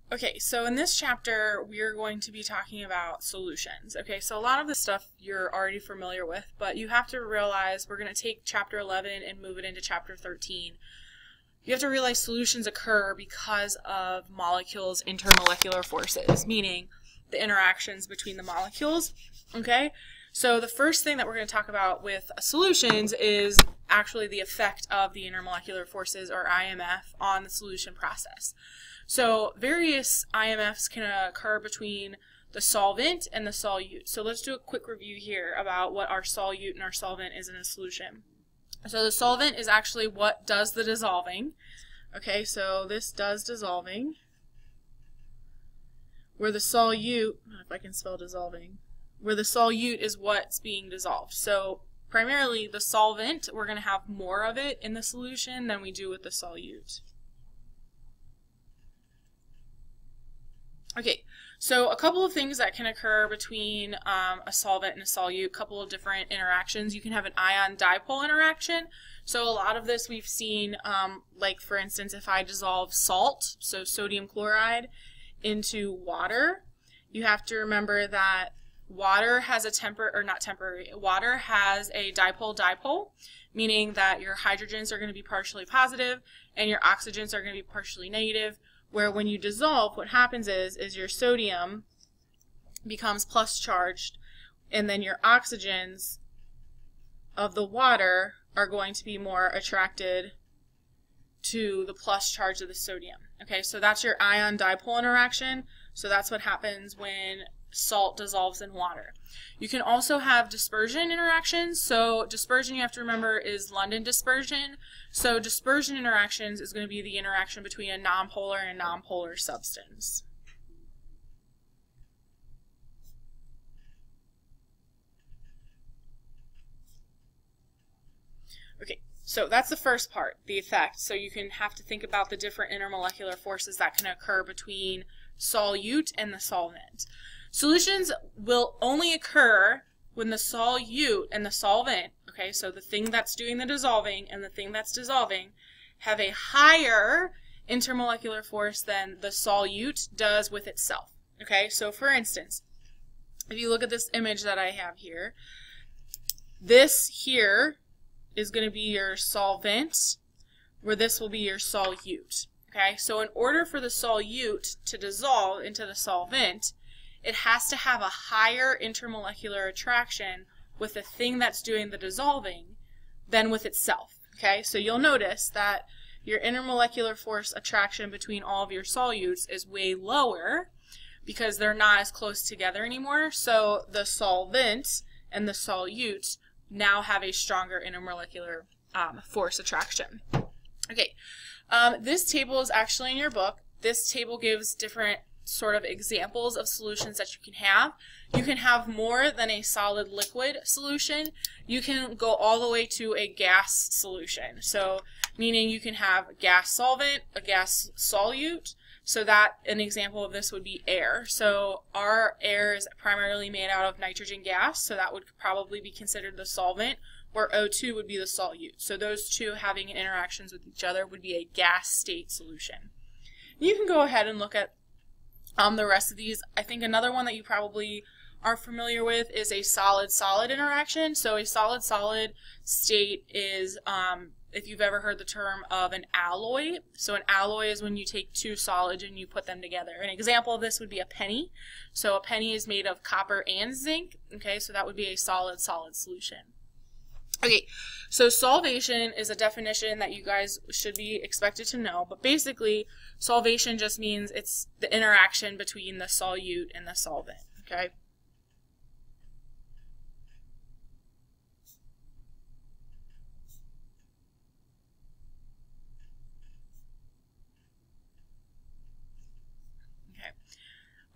Okay, so in this chapter, we're going to be talking about solutions. Okay, so a lot of the stuff you're already familiar with, but you have to realize we're going to take chapter 11 and move it into chapter 13. You have to realize solutions occur because of molecules' intermolecular forces, meaning the interactions between the molecules. Okay, so the first thing that we're going to talk about with solutions is actually the effect of the intermolecular forces, or IMF, on the solution process. So various IMFs can occur between the solvent and the solute. So let's do a quick review here about what our solute and our solvent is in a solution. So the solvent is actually what does the dissolving. Okay, so this does dissolving. Where the solute, if I can spell dissolving, where the solute is what's being dissolved. So primarily the solvent, we're going to have more of it in the solution than we do with the solute. Okay, so a couple of things that can occur between a solvent and a solute, a couple of different interactions. You can have an ion-dipole interaction. So a lot of this we've seen, like for instance, if I dissolve salt, so sodium chloride, into water, you have to remember that water has a water has a dipole-dipole, meaning that your hydrogens are going to be partially positive and your oxygens are going to be partially negative. Where when you dissolve, what happens is your sodium becomes plus charged, and then your oxygens of the water are going to be more attracted to the plus charge of the sodium. Okay, so that's your ion-dipole interaction. So that's what happens when salt dissolves in water. You can also have dispersion interactions. So dispersion, you have to remember, is London dispersion. So dispersion interactions is going to be the interaction between a nonpolar and a nonpolar substance. Okay, so that's the first part, the effect. So you can have to think about the different intermolecular forces that can occur between solute and the solvent. Solutions will only occur when the solute and the solvent, okay, so the thing that's doing the dissolving and the thing that's dissolving, have a higher intermolecular force than the solute does with itself. Okay, so for instance, if you look at this image that I have here, this here is going to be your solvent, where this will be your solute. Okay, so in order for the solute to dissolve into the solvent, it has to have a higher intermolecular attraction with the thing that's doing the dissolving than with itself. Okay, so you'll notice that your intermolecular force attraction between all of your solutes is way lower because they're not as close together anymore. So the solvent and the solute now have a stronger intermolecular force attraction. Okay, this table is actually in your book. This table gives different sort of examples of solutions that you can have. You can have more than a solid liquid solution. You can go all the way to a gas solution. So meaning you can have a gas solvent, a gas solute. So that an example of this would be air. So our air is primarily made out of nitrogen gas, so that would probably be considered the solvent, where O2 would be the solute. So those two having interactions with each other would be a gas state solution. You can go ahead and look at the rest of these. I think another one that you probably are familiar with is a solid-solid interaction. So a solid-solid state is, if you've ever heard the term of an alloy. So an alloy is when you take two solids and you put them together. An example of this would be a penny. So a penny is made of copper and zinc. Okay, so that would be a solid-solid solution. Okay, so solvation is a definition that you guys should be expected to know, but basically solvation just means it's the interaction between the solute and the solvent, okay?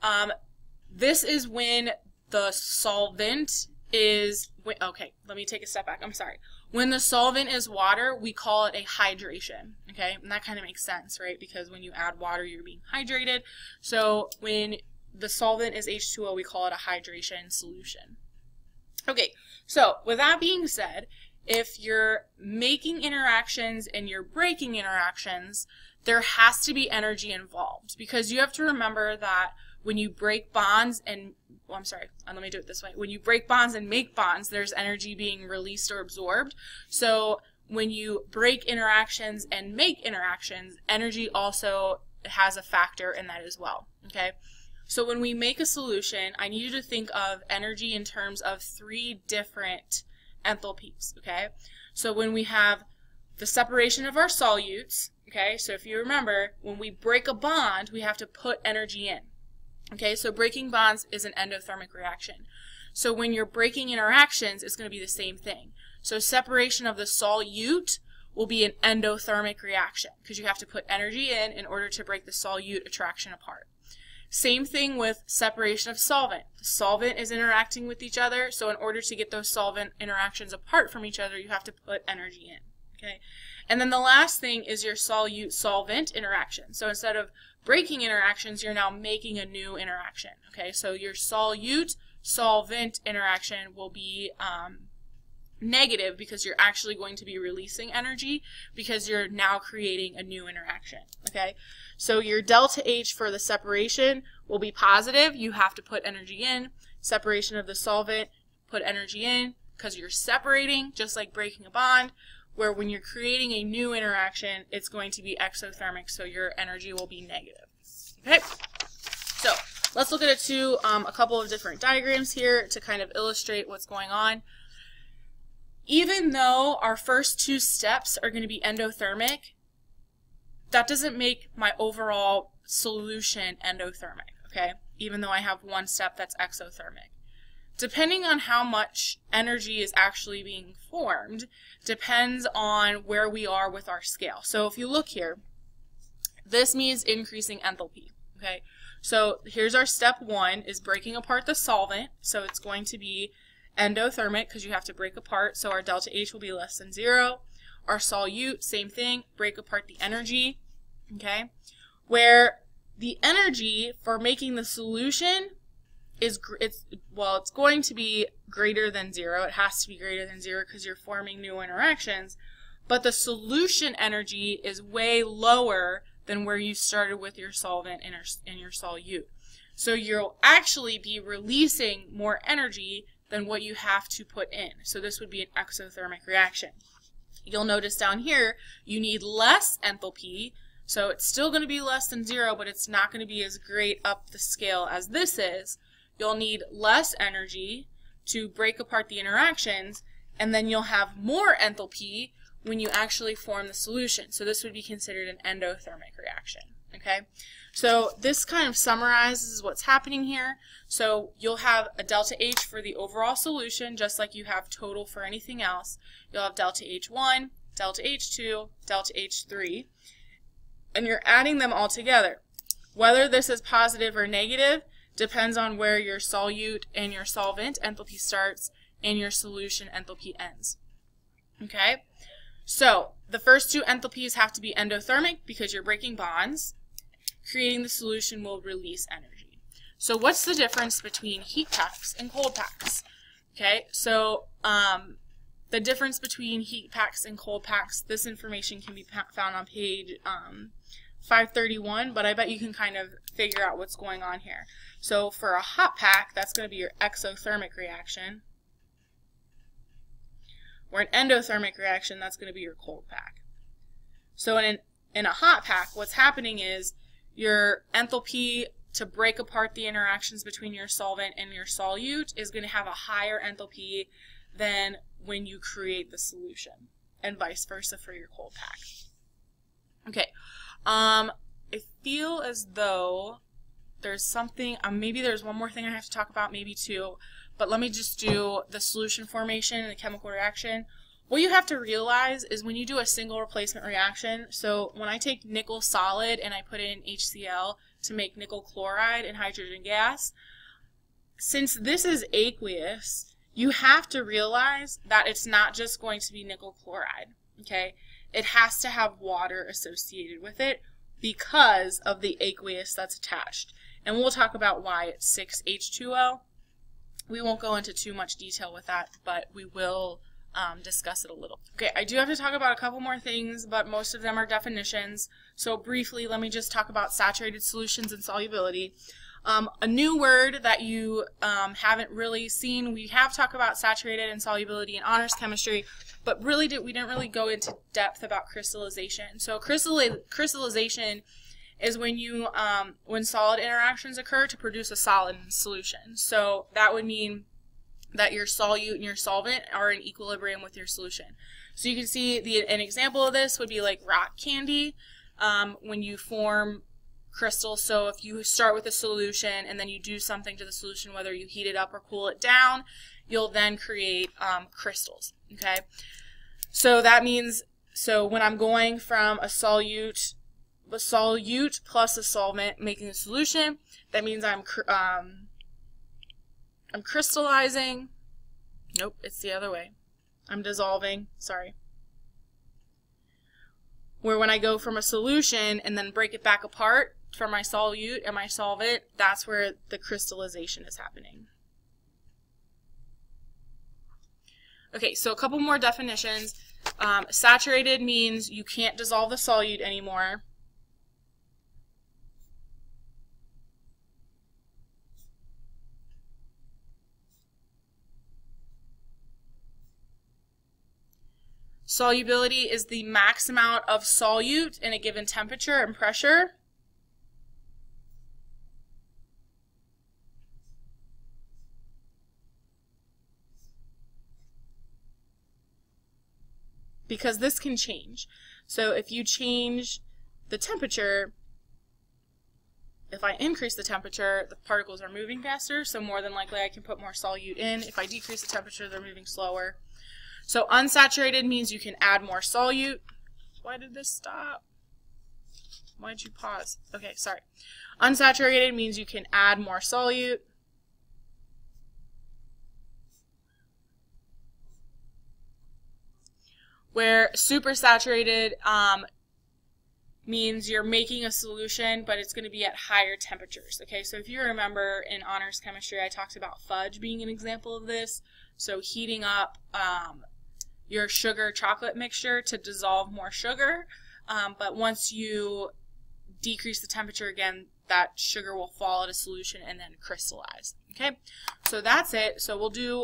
Okay. This is when the solvent is, okay, let me take a step back. I'm sorry. When the solvent is water, we call it a hydration, okay? And that kind of makes sense, right? Because when you add water, you're being hydrated. So when the solvent is H2O, we call it a hydration solution. Okay, so with that being said, if you're making interactions and you're breaking interactions, there has to be energy involved, because you have to remember that when you break bonds and, well, I'm sorry, let me do it this way. When you break bonds and make bonds, there's energy being released or absorbed. So when you break interactions and make interactions, energy also has a factor in that as well, okay? So when we make a solution, I need you to think of energy in terms of 3 different enthalpies, okay? So when we have the separation of our solutes, okay, so if you remember, when we break a bond, we have to put energy in, okay? So breaking bonds is an endothermic reaction. So when you're breaking interactions, it's going to be the same thing. So separation of the solute will be an endothermic reaction, because you have to put energy in order to break the solute attraction apart. Same thing with separation of solvent. The solvent is interacting with each other, so in order to get those solvent interactions apart from each other, you have to put energy in. Okay? And then the last thing is your solute-solvent interaction. So instead of breaking interactions, you're now making a new interaction. Okay? So your solute-solvent interaction will be negative, because you're actually going to be releasing energy, because you're now creating a new interaction. Okay? So your delta H for the separation will be positive. You have to put energy in. Separation of the solvent, put energy in, because you're separating, just like breaking a bond, where when you're creating a new interaction, it's going to be exothermic, so your energy will be negative. Okay? So let's look at a couple of different diagrams here to kind of illustrate what's going on. Even though our first 2 steps are going to be endothermic, that doesn't make my overall solution endothermic, okay? Even though I have 1 step that's exothermic. Depending on how much energy is actually being formed depends on where we are with our scale. So if you look here, this means increasing enthalpy, okay? So here's our step 1 is breaking apart the solvent, so it's going to be endothermic because you have to break apart, so our delta H will be less than 0. Our solute, same thing, break apart the energy, okay? Where the energy for making the solution is, it's going to be greater than 0. It has to be greater than 0 because you're forming new interactions, but the solution energy is way lower than where you started with your solvent and your solute. So you'll actually be releasing more energy than what you have to put in. So this would be an exothermic reaction. You'll notice down here you need less enthalpy, so it's still going to be less than 0, but it's not going to be as great up the scale as this is. You'll need less energy to break apart the interactions, and then you'll have more enthalpy when you actually form the solution. So this would be considered an endothermic reaction. Okay? So this kind of summarizes what's happening here. So you'll have a delta H for the overall solution, just like you have total for anything else. You'll have delta H1, delta H2, delta H3, and you're adding them all together. Whether this is positive or negative depends on where your solute and your solvent enthalpy starts and your solution enthalpy ends. Okay? So the first 2 enthalpies have to be endothermic because you're breaking bonds. Creating the solution will release energy. So what's the difference between heat packs and cold packs? Okay, so the difference between heat packs and cold packs, this information can be found on page 531, but I bet you can kind of figure out what's going on here. So for a hot pack, that's going to be your exothermic reaction. Or an endothermic reaction, that's going to be your cold pack. So in a hot pack, what's happening is your enthalpy to break apart the interactions between your solvent and your solute is going to have a higher enthalpy than when you create the solution, and vice versa for your cold pack. Okay, I feel as though there's something, maybe there's one more thing I have to talk about, maybe 2, but let me just do the solution formation and the chemical reaction. What you have to realize is when you do a single replacement reaction, so when I take nickel solid and I put in HCl to make nickel chloride and hydrogen gas, since this is aqueous, you have to realize that it's not just going to be nickel chloride, okay? It has to have water associated with it because of the aqueous that's attached. And we'll talk about why it's 6H2O. We won't go into too much detail with that, but we will discuss it a little. Okay, I do have to talk about a couple more things, but most of them are definitions. So briefly, let me just talk about saturated solutions and solubility. A new word that you haven't really seen, we have talked about saturated and solubility in honors chemistry, but really we didn't really go into depth about crystallization. So crystallization is when when solid interactions occur to produce a solid in solution. So that would mean that your solute and your solvent are in equilibrium with your solution. So you can see an example of this would be like rock candy when you form crystals. So if you start with a solution and then you do something to the solution, whether you heat it up or cool it down, you'll then create crystals. Okay, so that means, so when I'm going from a solute plus a solvent making a solution, that means I'm crystallizing. Nope, it's the other way. I'm dissolving, sorry. Where when I go from a solution and then break it back apart from my solute and my solvent, that's where the crystallization is happening. Okay, so a couple more definitions. Saturated means you can't dissolve the solute anymore. Solubility is the max amount of solute in a given temperature and pressure. Because this can change. So if you change the temperature, if I increase the temperature, the particles are moving faster, so more than likely I can put more solute in. If I decrease the temperature, they're moving slower. So unsaturated means you can add more solute. Why did this stop? Why did you pause? Okay, sorry. Unsaturated means you can add more solute. Where supersaturated means you're making a solution, but it's going to be at higher temperatures. Okay, so if you remember in honors chemistry, I talked about fudge being an example of this. So heating up your sugar chocolate mixture to dissolve more sugar, but once you decrease the temperature again, that sugar will fall out of solution and then crystallize. Okay, so that's it. So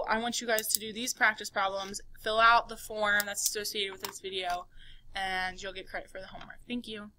I want you guys to do these practice problems, fill out the form that's associated with this video, and you'll get credit for the homework. Thank you.